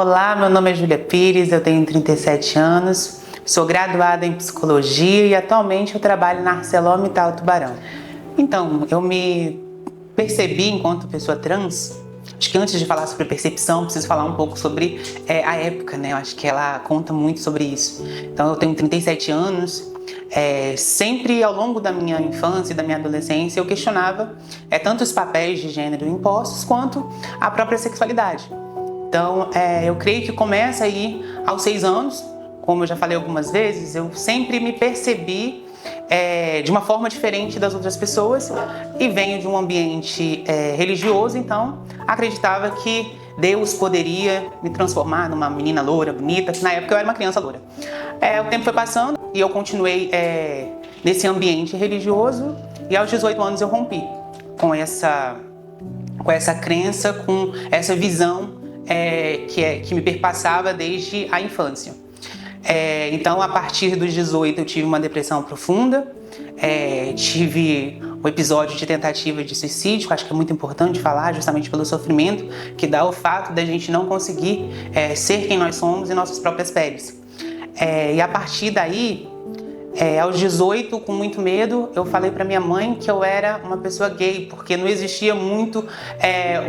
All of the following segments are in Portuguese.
Olá, meu nome é Júlia Pires, eu tenho 37 anos, sou graduada em Psicologia e atualmente eu trabalho na ArcelorMittal Tubarão. Então, eu me percebi enquanto pessoa trans. Acho que antes de falar sobre percepção, preciso falar um pouco sobre a época, né? Eu acho que ela conta muito sobre isso. Então, eu tenho 37 anos. Sempre ao longo da minha infância e da minha adolescência, eu questionava tanto os papéis de gênero impostos quanto a própria sexualidade. Então, eu creio que começa aí aos 6 anos. Como eu já falei algumas vezes, eu sempre me percebi de uma forma diferente das outras pessoas e venho de um ambiente religioso, então acreditava que Deus poderia me transformar numa menina loura, bonita, que na época eu era uma criança loura. O tempo foi passando e eu continuei nesse ambiente religioso e aos 18 anos eu rompi com essa crença, com essa visão que me perpassava desde a infância. Então, a partir dos 18, eu tive uma depressão profunda, tive um episódio de tentativa de suicídio, que acho que é muito importante falar, justamente pelo sofrimento que dá o fato da gente não conseguir ser quem nós somos em nossas próprias peles. E a partir daí, aos 18, com muito medo, eu falei para minha mãe que eu era uma pessoa gay, porque não existia muito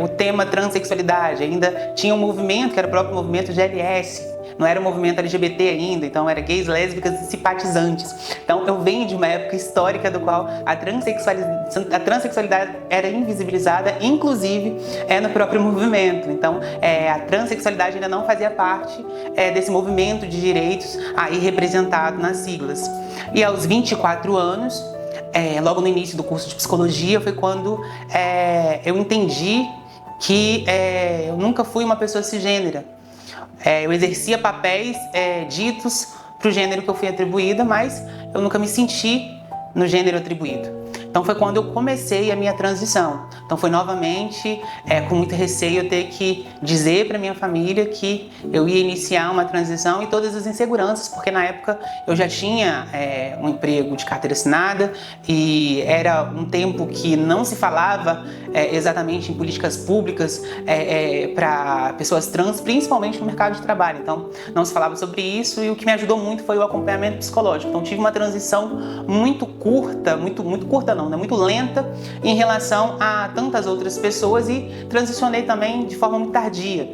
o tema transexualidade. Ainda tinha um movimento, que era o próprio movimento GLS, não era o movimento LGBT ainda, então era gays, lésbicas e simpatizantes. Então eu venho de uma época histórica do qual a transexualidade era invisibilizada, inclusive no próprio movimento. Então a transexualidade ainda não fazia parte desse movimento de direitos aí representado nas siglas. E aos 24 anos, logo no início do curso de psicologia, foi quando eu entendi que eu nunca fui uma pessoa cisgênera. Eu exercia papéis ditos para o gênero que eu fui atribuída, mas eu nunca me senti no gênero atribuído. Então foi quando eu comecei a minha transição. Então foi novamente com muito receio eu ter que dizer para minha família que eu ia iniciar uma transição e todas as inseguranças, porque na época eu já tinha um emprego de carteira assinada e era um tempo que não se falava exatamente em políticas públicas para pessoas trans, principalmente no mercado de trabalho. Então não se falava sobre isso e o que me ajudou muito foi o acompanhamento psicológico. Então tive uma transição muito curta, muito curta não, né? Muito lenta em relação a tantas outras pessoas e transicionei também de forma muito tardia.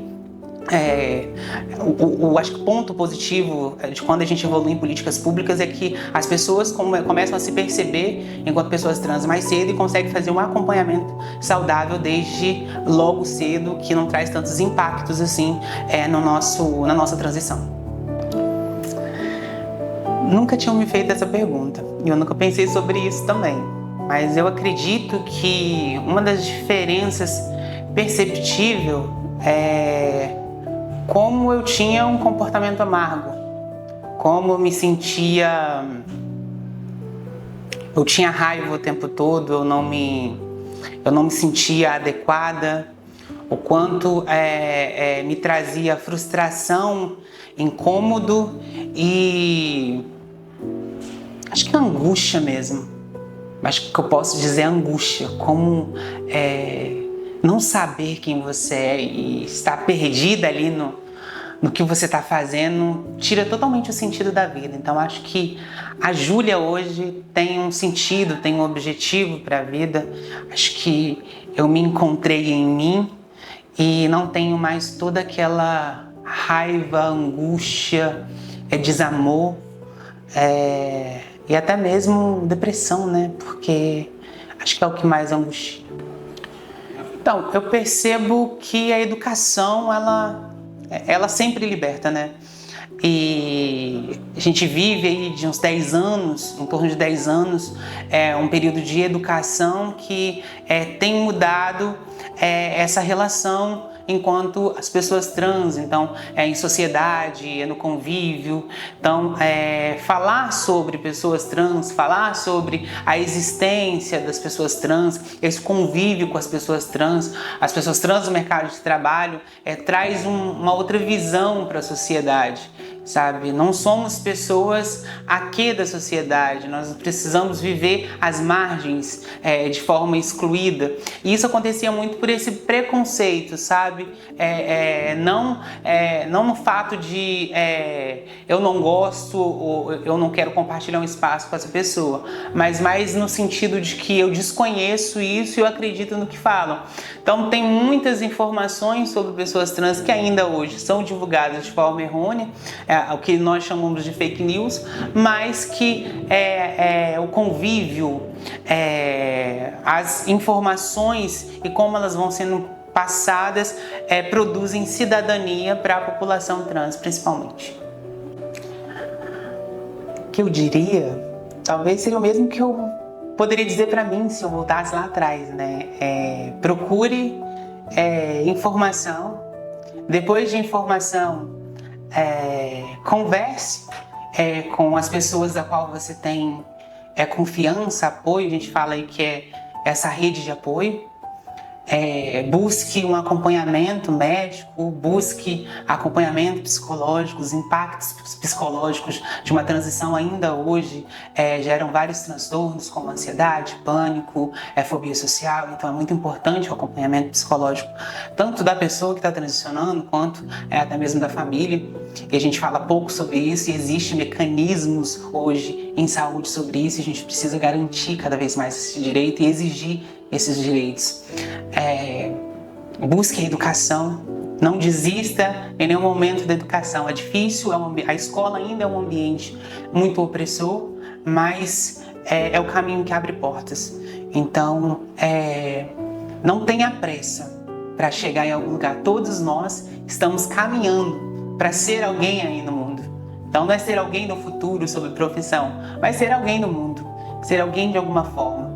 Acho que o ponto positivo de quando a gente evolui em políticas públicas é que as pessoas começam a se perceber enquanto pessoas trans mais cedo e conseguem fazer um acompanhamento saudável desde logo cedo, que não traz tantos impactos assim na nossa transição. Nunca tinham me feito essa pergunta e eu nunca pensei sobre isso também. Mas eu acredito que uma das diferenças perceptíveis é como eu tinha um comportamento amargo, como eu me sentia... Eu tinha raiva o tempo todo, eu não me sentia adequada, o quanto me trazia frustração, incômodo e acho que angústia mesmo. Acho que eu posso dizer angústia, como não saber quem você é e estar perdida ali no que você está fazendo, tira totalmente o sentido da vida. Então acho que a Júlia hoje tem um sentido, tem um objetivo para a vida. Acho que eu me encontrei em mim e não tenho mais toda aquela raiva, angústia, desamor, e até mesmo depressão, né? Porque acho que é o que mais angustia. Então, eu percebo que a educação, ela sempre liberta, né? E a gente vive aí de uns 10 anos, em torno de 10 anos, um período de educação que tem mudado essa relação enquanto as pessoas trans, então em sociedade, no convívio. Então falar sobre pessoas trans, falar sobre a existência das pessoas trans, esse convívio com as pessoas trans no mercado de trabalho, traz uma outra visão para a sociedade. sabe? Não somos pessoas aqui da sociedade, nós precisamos viver às margens, de forma excluída. E isso acontecia muito por esse preconceito, sabe? Não no fato de eu não gosto ou eu não quero compartilhar um espaço com essa pessoa, mas mais no sentido de que eu desconheço isso e eu acredito no que falam. Então tem muitas informações sobre pessoas trans que ainda hoje são divulgadas de forma errônea, o que nós chamamos de fake news, mas que o convívio, as informações e como elas vão sendo passadas produzem cidadania para a população trans, principalmente. O que eu diria, talvez seria o mesmo que eu poderia dizer para mim se eu voltasse lá atrás, né? Procure informação. Depois de informação, converse com as pessoas da qual você tem confiança, apoio. A gente fala aí que é essa rede de apoio. Busque um acompanhamento médico, busque acompanhamento psicológico. Os impactos psicológicos de uma transição ainda hoje geram vários transtornos como ansiedade, pânico, fobia social. Então é muito importante o acompanhamento psicológico, tanto da pessoa que está transicionando, quanto até mesmo da família. E a gente fala pouco sobre isso e existem mecanismos hoje em saúde sobre isso. E a gente precisa garantir cada vez mais esse direito e exigir esses direitos. Busque a educação, não desista em nenhum momento da educação. É difícil, a escola ainda é um ambiente muito opressor, mas é o caminho que abre portas. Então, não tenha pressa para chegar em algum lugar. Todos nós estamos caminhando para ser alguém aí no mundo. Então, não é ser alguém no futuro sobre profissão, mas ser alguém no mundo, ser alguém de alguma forma.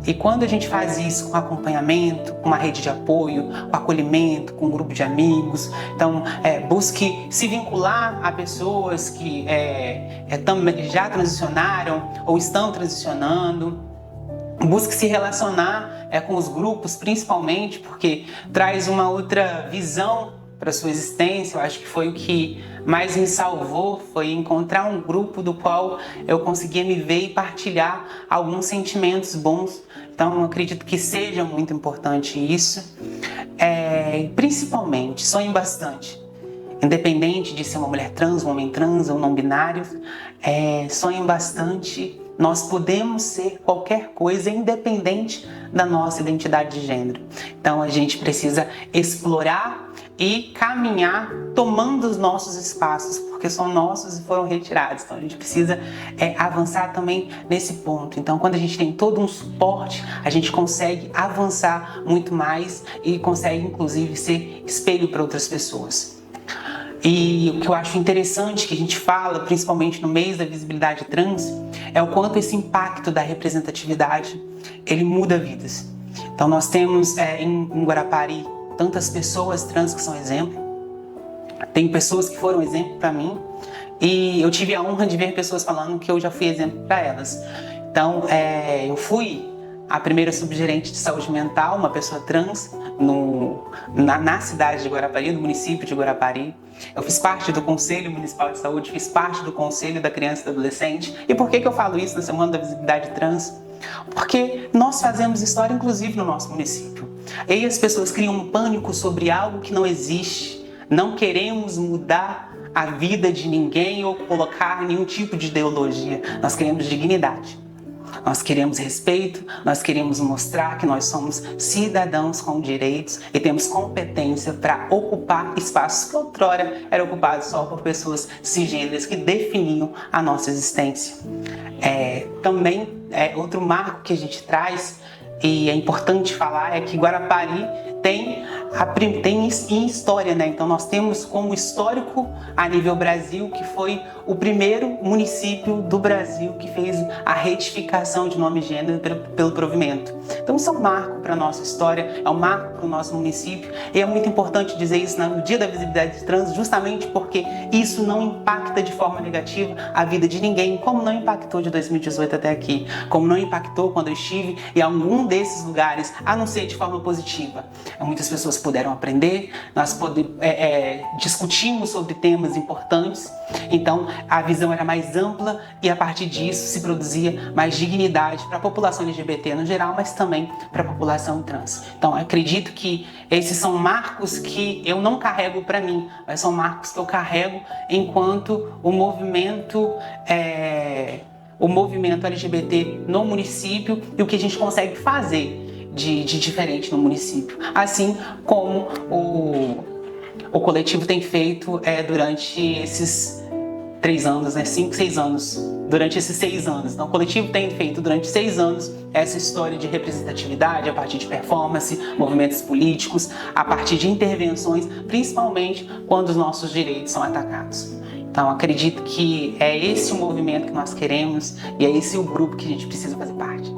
E quando a gente faz isso com acompanhamento, com uma rede de apoio, com acolhimento, com um grupo de amigos, então busque se vincular a pessoas que já transicionaram ou estão transicionando. Busque se relacionar com os grupos, principalmente, porque traz uma outra visão para a sua existência. Eu acho que foi o que mais me salvou, foi encontrar um grupo do qual eu conseguia me ver e partilhar alguns sentimentos bons. Então, eu acredito que seja muito importante isso. Principalmente, sonhe bastante. Independente de ser uma mulher trans, um homem trans ou não binário, sonhem bastante. Nós podemos ser qualquer coisa, independente da nossa identidade de gênero. Então a gente precisa explorar e caminhar tomando os nossos espaços, porque são nossos e foram retirados. Então a gente precisa avançar também nesse ponto. Então quando a gente tem todo um suporte, a gente consegue avançar muito mais e consegue inclusive ser espelho para outras pessoas. E o que eu acho interessante que a gente fala, principalmente no mês da visibilidade trans, é o quanto esse impacto da representatividade, ele muda vidas. Então nós temos em Guarapari tantas pessoas trans que são exemplo. Tem pessoas que foram exemplo para mim e eu tive a honra de ver pessoas falando que eu já fui exemplo para elas. Então eu fui a primeira subgerente de saúde mental, uma pessoa trans, na cidade de Guarapari, no município de Guarapari. Eu fiz parte do Conselho Municipal de Saúde, fiz parte do Conselho da Criança e do Adolescente. E por que eu falo isso na Semana da Visibilidade Trans? Porque nós fazemos história, inclusive, no nosso município. E aí as pessoas criam um pânico sobre algo que não existe. Não queremos mudar a vida de ninguém ou colocar nenhum tipo de ideologia. Nós queremos dignidade. Nós queremos respeito, nós queremos mostrar que nós somos cidadãos com direitos e temos competência para ocupar espaços que outrora eram ocupados só por pessoas cisgêneras que definiam a nossa existência. Também, outro marco que a gente traz, e é importante falar, é que Guarapari tem em história, né? Então nós temos como histórico a nível Brasil que foi o primeiro município do Brasil que fez a retificação de nome e gênero pelo provimento. Então isso é um marco para a nossa história, é um marco para o nosso município e é muito importante dizer isso no Dia da Visibilidade Trans, justamente porque isso não impacta de forma negativa a vida de ninguém, como não impactou de 2018 até aqui, como não impactou quando eu estive em algum desses lugares, a não ser de forma positiva. Muitas pessoas puderam aprender, discutimos sobre temas importantes, então a visão era mais ampla e a partir disso se produzia mais dignidade para a população LGBT no geral, mas também para a população trans. Então acredito que esses são marcos que eu não carrego para mim, mas são marcos que eu carrego enquanto o movimento LGBT no município e o que a gente consegue fazer de diferente no município. Assim como o coletivo tem feito durante esses 3 anos, 5, 6 anos, durante esses 6 anos. Então, o coletivo tem feito durante 6 anos essa história de representatividade a partir de performance, movimentos políticos, a partir de intervenções, principalmente quando os nossos direitos são atacados. Então, acredito que é esse o movimento que nós queremos e é esse o grupo que a gente precisa fazer parte.